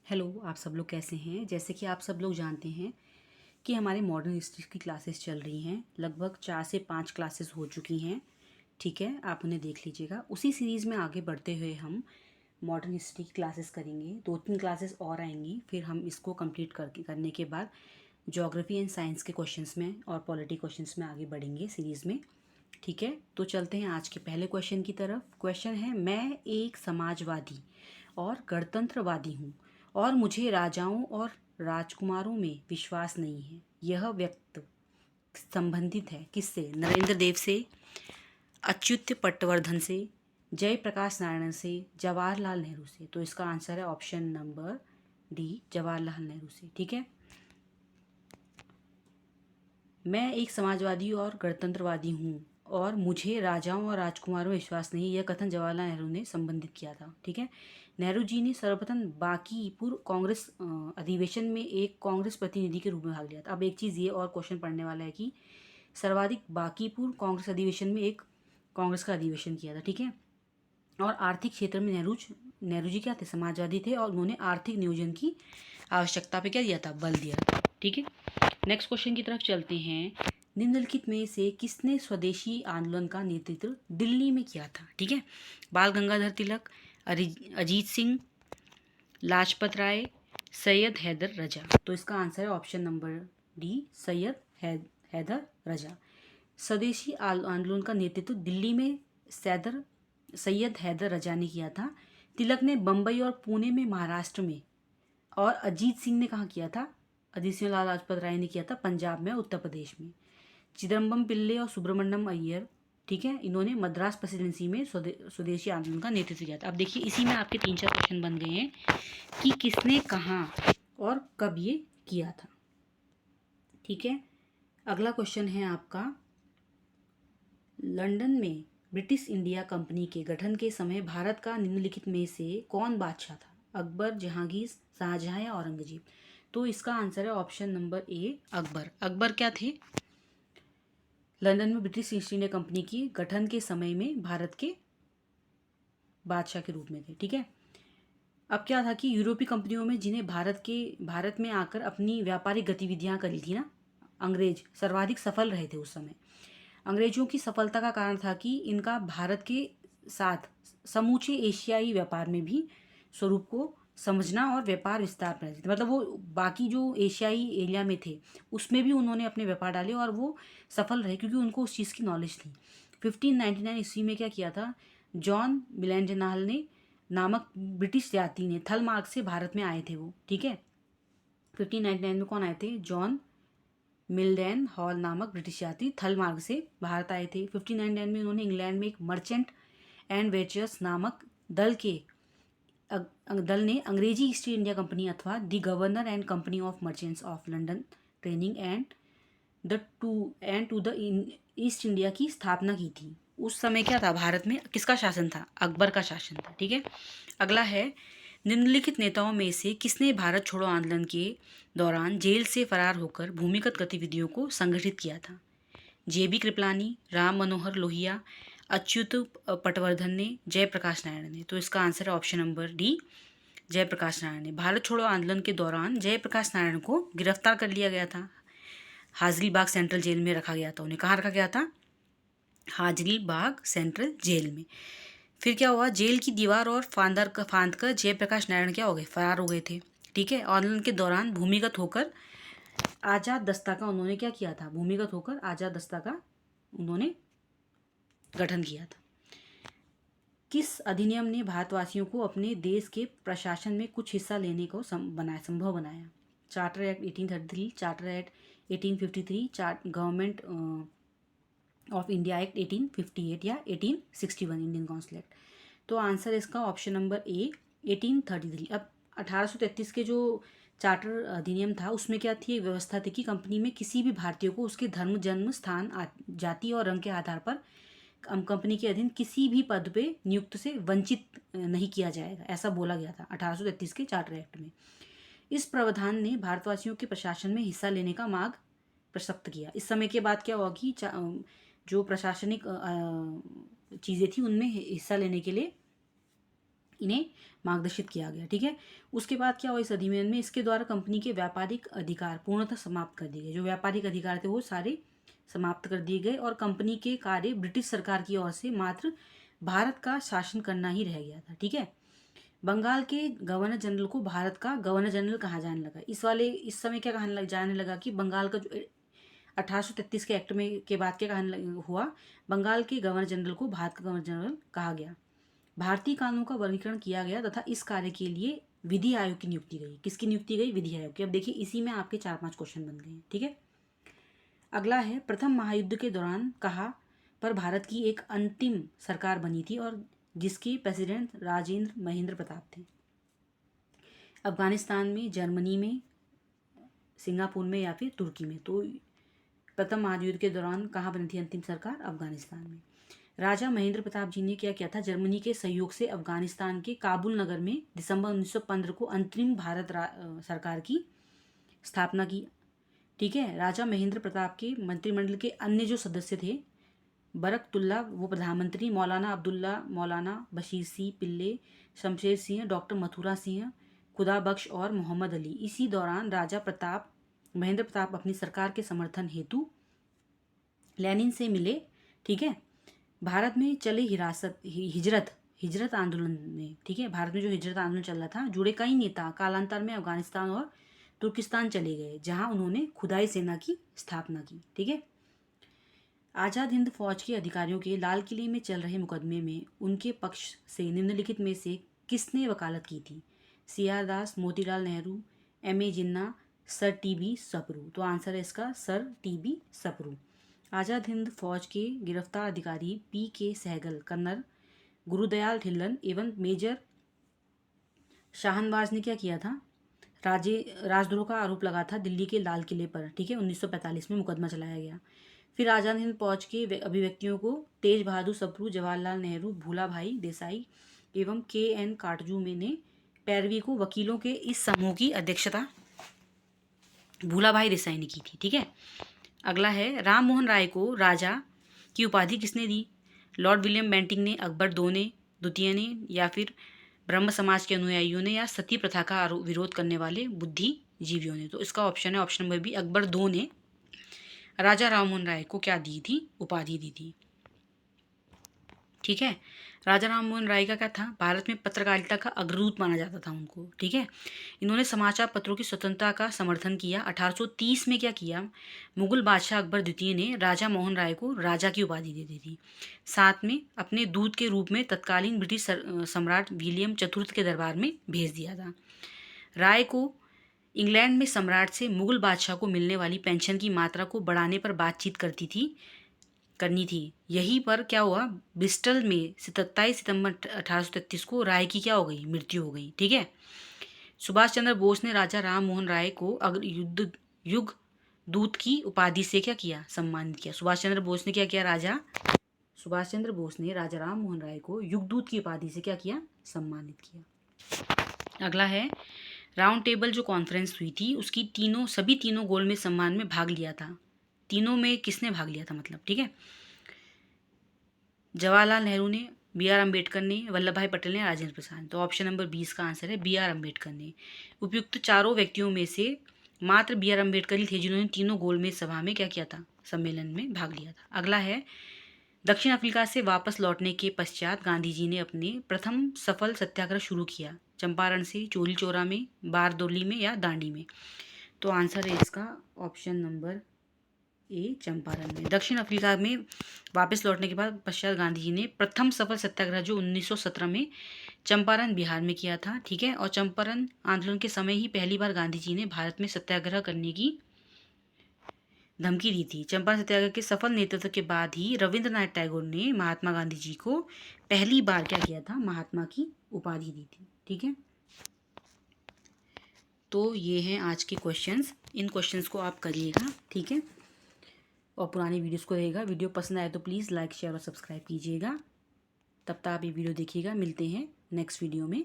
Hello, आप सब लोग कैसे हैं? जैसे कि आप सब लोग जानते हैं कि हमारे मॉडर्न हिस्ट्री की क्लासेस चल रही हैं। लगभग 4 से 5 क्लासेस हो चुकी हैं। ठीक है, आप उन्हें देख लीजिएगा। उसी सीरीज़ में आगे बढ़ते हुए हम मॉडर्न हिस्ट्री की क्लासेस करेंगे। 2-3 क्लासेस और आएंगी, फिर हम इसको कंप्लीट करने के बाद ज्योग्राफी एंड साइंस के क्वेश्चंस में और पॉलिटी क्वेश्चंस में आगे बढ़ेंगे सीरीज़ में। ठीक है, तो चलते हैं आज के पहले क्वेश्चन की तरफ। क्वेश्चन है, मैं एक समाजवादी और गणतंत्रवादी हूँ और मुझे राजाओं और राजकुमारों में विश्वास नहीं है। यह व्यक्त संबंधित है किससे? नरेंद्र देव से, अच्युत पटवर्धन से, जयप्रकाश नारायण से, जवाहरलाल नेहरू से। तो इसका आंसर है option number D, Jawaharlal Nehru से। ठीक है, मैं एक समाजवादी और गणतंत्रवादी हूँ और मुझे राजाओं और राजकुमारों में विश्वास नहीं, यह कथन जवाहरलाल नेहरू ने संबोधित किया था। ठीक है, नेहरू जी ने सर्वप्रथम बांकीपुर कांग्रेस अधिवेशन में एक कांग्रेस प्रतिनिधि के रूप में भाग लिया था। अब एक चीज़ ये और क्वेश्चन पढ़ने वाला है कि सर्वाधिक बांकीपुर कांग्रेस अधिवेशन में एक कांग्रेस का अधिवेशन किया था। ठीक है, और आर्थिक क्षेत्र में नेहरू जी क्या थे? समाजवादी थे और उन्होंने आर्थिक नियोजन की आवश्यकता पे क्या दिया था? बल दिया था। ठीक है, नेक्स्ट क्वेश्चन की तरफ चलते हैं। निम्नलिखित में से किसने स्वदेशी आंदोलन का नेतृत्व दिल्ली में किया था? ठीक है, बाल गंगाधर तिलक, अजीत सिंह, लाजपत राय, सैयद हैदर रजा। तो इसका आंसर है ऑप्शन नंबर डी, हैदर रजा। स्वदेशी आंदोलन का नेतृत्व दिल्ली में सैयद हैदर रजा ने किया था। तिलक ने बम्बई और पुणे में महाराष्ट्र में, और अजीत सिंह ने कहाँ किया था? अजीत सिंह लाल लाजपत राय ने किया था पंजाब में, उत्तर प्रदेश में। चिदम्बरम पिल्ले और सुब्रमण्यम अय्यर, ठीक है, इन्होंने मद्रास प्रेसिडेंसी में स्वदेशी आंदोलन का नेतृत्व किया था। अब देखिए, इसी में आपके 3-4 क्वेश्चन बन गए हैं कि किसने कहाँ और कब ये किया था। ठीक है, अगला क्वेश्चन है आपका, लंदन में ब्रिटिश इंडिया कंपनी के गठन के समय भारत का निम्नलिखित में से कौन बादशाह था? अकबर, जहांगीर, शाहजहां या औरंगजेब? तो इसका आंसर है option number A, Akbar. Akbar क्या थे? लंदन में ब्रिटिश ईस्ट इंडिया कंपनी की गठन के समय में भारत के बादशाह के रूप में थे। ठीक है, अब क्या था कि यूरोपीय कंपनियों में जिन्हें भारत में आकर अपनी व्यापारिक गतिविधियां करी थी ना, अंग्रेज सर्वाधिक सफल रहे थे उस समय। अंग्रेजों की सफलता का कारण था कि इनका भारत के साथ समूचे एशियाई व्यापार में भी स्वरूप को समझना और व्यापार विस्तार पर, मतलब वो बाकी जो एशियाई एरिया में थे उसमें भी उन्होंने अपने व्यापार डाले और वो सफल रहे क्योंकि उनको उस चीज़ की नॉलेज थी। 1599 ईस्वी में क्या किया था? जॉन मिलेंडनाल ने नामक ब्रिटिश यात्री ने थल मार्ग से भारत में आए थे वो। ठीक है, 1599 में कौन आए थे? जॉन मिल्डेन हॉल नामक ब्रिटिश यात्री थल मार्ग से भारत आए थे। 1599 में उन्होंने इंग्लैंड में एक मर्चेंट एंड वेचर्स नामक दल ने अंग्रेजी ईस्ट इंडिया कंपनी अथवा the governor and company of merchants of London trading to the East India की स्थापना की थी। उस समय क्या था? भारत में किसका शासन था? अकबर का शासन था। ठीक है, अगला है, निम्नलिखित नेताओं में से किसने भारत छोड़ो आंदोलन के दौरान जेल से फरार होकर भूमिगत गतिविधियों को संगठित किया था? जेबी कृपलानी, राम मनोहर लोहिया, अच्युत पटवर्धन ने, जयप्रकाश नारायण ने? तो इसका आंसर है option number D, Jayaprakash Narayan ने। भारत छोड़ो आंदोलन के दौरान जयप्रकाश नारायण को गिरफ्तार कर लिया गया था। हाजरी बाग सेंट्रल जेल में रखा गया था उन्हें। कहाँ रखा गया था? हाजरी बाग सेंट्रल जेल में। फिर क्या हुआ? जेल की दीवार और फांद कर जयप्रकाश नारायण क्या हो गए? फरार हो गए थे। ठीक है, आंदोलन के दौरान भूमिगत होकर आजाद दस्ता का उन्होंने क्या किया था? भूमिगत होकर आजाद दस्ता का उन्होंने गठन किया था। किस अधिनियम ने भारतवासियों को अपने देश के प्रशासन में कुछ हिस्सा लेने को संभव बनाया? Charter act 1833, charter act 1853, government of India act 1858 या 1861, इंडियन काउंसिल एक्ट? तो आंसर इसका ऑप्शन नंबर ए, 1833। अब 1833 के जो चार्टर अधिनियम था उसमें क्या थी? व्यवस्था थी कि कंपनी में किसी भी भारतीय को उसके धर्म, जन्म स्थान, जाति और रंग के आधार पर कंपनी के अधीन किसी भी पद पे नियुक्त से वंचित नहीं किया जाएगा, ऐसा बोला गया था 1833 के चार्टर एक्ट में। इस प्रावधान ने भारतवासियों के प्रशासन में हिस्सा लेने का मार्ग प्रशस्त किया। इस समय के बाद क्या हुआ कि जो प्रशासनिक चीज़ें थी उनमें हिस्सा लेने के लिए इन्हें मार्गदर्शित किया गया। ठीक है, उसके बाद क्या हुआ इस अधिनियम में, इसके द्वारा कंपनी के व्यापारिक अधिकार पूर्णतः समाप्त कर दिए गए। जो व्यापारिक अधिकार थे वो सारे समाप्त कर दिए गए और कंपनी के कार्य ब्रिटिश सरकार की ओर से मात्र भारत का शासन करना ही रह गया था। ठीक है, बंगाल के गवर्नर जनरल को भारत का गवर्नर जनरल कहा जाने लगा। इस समय क्या जाने लगा कि बंगाल का जो 1833 के एक्ट में के बाद क्या हुआ, बंगाल के गवर्नर जनरल को भारत का गवर्नर जनरल कहा गया। भारतीय कानूनों का वर्गीकरण किया गया तथा इस कार्य के लिए विधि आयोग की नियुक्ति गई। किसकी नियुक्ति गई? विधि आयोग की। अब देखिए इसी में आपके 4-5 क्वेश्चन बन गए हैं। ठीक है, अगला है प्रथम महायुद्ध के दौरान कहाँ पर भारत की एक अंतिम सरकार बनी थी और जिसके प्रेसिडेंट राजेंद्र महेंद्र प्रताप थे? अफगानिस्तान में, जर्मनी में, सिंगापुर में या फिर तुर्की में? तो प्रथम महायुद्ध के दौरान कहाँ बनी थी अंतिम सरकार? अफगानिस्तान में। राजा महेंद्र प्रताप जी ने क्या किया था? जर्मनी के सहयोग से अफगानिस्तान के काबुल नगर में दिसंबर 1915 को अंतरिम भारत सरकार की स्थापना की। ठीक है, राजा महेंद्र प्रताप के मंत्रिमंडल के अन्य जो सदस्य थे, बरकतुल्ला वो प्रधानमंत्री, मौलाना अब्दुल्ला, मौलाना बशीर सिंह पिल्ले, शमशेर सिंह, डॉक्टर मथुरा सिंह, खुदा बख्श और मोहम्मद अली। इसी दौरान राजा महेंद्र प्रताप अपनी सरकार के समर्थन हेतु लेनिन से मिले। ठीक है, भारत में चले हिजरत आंदोलन में, ठीक है, भारत में जो हिजरत आंदोलन चल रहा था, जुड़े कई नेता कालांतर में अफगानिस्तान और तुर्किस्तान चले गए, जहां उन्होंने खुदाई सेना की स्थापना की। ठीक है, आज़ाद हिंद फौज के अधिकारियों के लाल किले में चल रहे मुकदमे में उनके पक्ष से निम्नलिखित में से किसने वकालत की थी? CR दास, मोतीलाल नेहरू, MA जिन्ना, सर TB सप्रू? तो आंसर है इसका सर TB सप्रू। आज़ाद हिंद फौज के गिरफ्तार अधिकारी PK सहगल, कर्नल गुरुदयाल ढिल्लन एवं मेजर शाहनवाज ने क्या किया था? राजद्रोह का आरोप लगा था दिल्ली के लाल किले पर। ठीक है, 1945 में मुकदमा चलाया गया। फिर आज़ाद हिंद फौज के अभिव्यक्तियों को तेज बहादुर सप्रू, जवाहरलाल नेहरू, भूला भाई देसाई एवं KN काटजू में ने पैरवी को वकीलों के इस समूह की अध्यक्षता भूला भाई देसाई ने की थी। ठीक है, अगला है राम मोहन राय को राजा की उपाधि किसने दी? लॉर्ड विलियम बेंटिंक ने, अकबर द्वितीय ने, या फिर ब्रह्म समाज के अनुयायियों ने, या सती प्रथा का विरोध करने वाले बुद्धिजीवियों ने? तो इसका ऑप्शन है option number B, Akbar II ने राजा राम मोहन राय को क्या दी थी? उपाधि दी थी। ठीक है, राजा राम मोहन राय का क्या था? भारत में पत्रकारिता का अग्रदूत माना जाता था उनको। ठीक है, इन्होंने समाचार पत्रों की स्वतंत्रता का समर्थन किया। 1830 में क्या किया? मुगल बादशाह अकबर द्वितीय ने राजा मोहन राय को राजा की उपाधि दे दी थी। साथ में अपने दूत के रूप में तत्कालीन ब्रिटिश सम्राट विलियम चतुर्थ के दरबार में भेज दिया था। राय को इंग्लैंड में सम्राट से मुगल बादशाह को मिलने वाली पेंशन की मात्रा को बढ़ाने पर बातचीत करनी थी। यहीं पर क्या हुआ? ब्रिस्टल में 27 सितंबर 1833 को राय की क्या हो गई? मृत्यु हो गई। ठीक है, सुभाष चंद्र बोस ने राजा राम मोहन राय को युग दूत की उपाधि से क्या किया? सम्मानित किया। सुभाष चंद्र बोस ने क्या किया? सुभाष चंद्र बोस ने राजा राम मोहन राय को युगदूत की उपाधि से क्या किया? सम्मानित किया। अगला है राउंड टेबल जो कॉन्फ्रेंस हुई थी उसकी सभी तीनों गोल में सम्मान में भाग लिया था। तीनों में किसने भाग लिया था मतलब? ठीक है, जवाहरलाल नेहरू ने, BR अम्बेडकर ने, वल्लभ भाई पटेल ने, राजेंद्र प्रसाद। तो ऑप्शन नंबर 20 का आंसर है BR अम्बेडकर ने। उपयुक्त चारों व्यक्तियों में से मात्र BR अम्बेडकर ही थे जिन्होंने तीनों गोलमेज सभा में क्या किया था? सम्मेलन में भाग लिया था। अगला है दक्षिण अफ्रीका से वापस लौटने के पश्चात गांधी जी ने अपने प्रथम सफल सत्याग्रह शुरू किया। चंपारण से, चोरी चौरा में, बारदोली में या दांडी में? तो आंसर है इसका ऑप्शन नंबर ए, चंपारण में। दक्षिण अफ्रीका में वापस लौटने के बाद पश्चात गांधी जी ने प्रथम सफल सत्याग्रह जो 1917 में चंपारण बिहार में किया था। ठीक है, और चंपारण आंदोलन के समय ही पहली बार गांधी जी ने भारत में सत्याग्रह करने की धमकी दी थी। चंपारण सत्याग्रह के सफल नेतृत्व के बाद ही रविंद्रनाथ टैगोर ने महात्मा गांधी जी को पहली बार क्या किया था? महात्मा की उपाधि दी थी। ठीक है, तो ये हैं आज के क्वेश्चंस। इन क्वेश्चंस को आप करिएगा। ठीक है, और पुरानी वीडियोस को रहेगा। वीडियो पसंद आए तो प्लीज़ लाइक, शेयर और सब्सक्राइब कीजिएगा। तब तक आप ये वीडियो देखिएगा। मिलते हैं नेक्स्ट वीडियो में।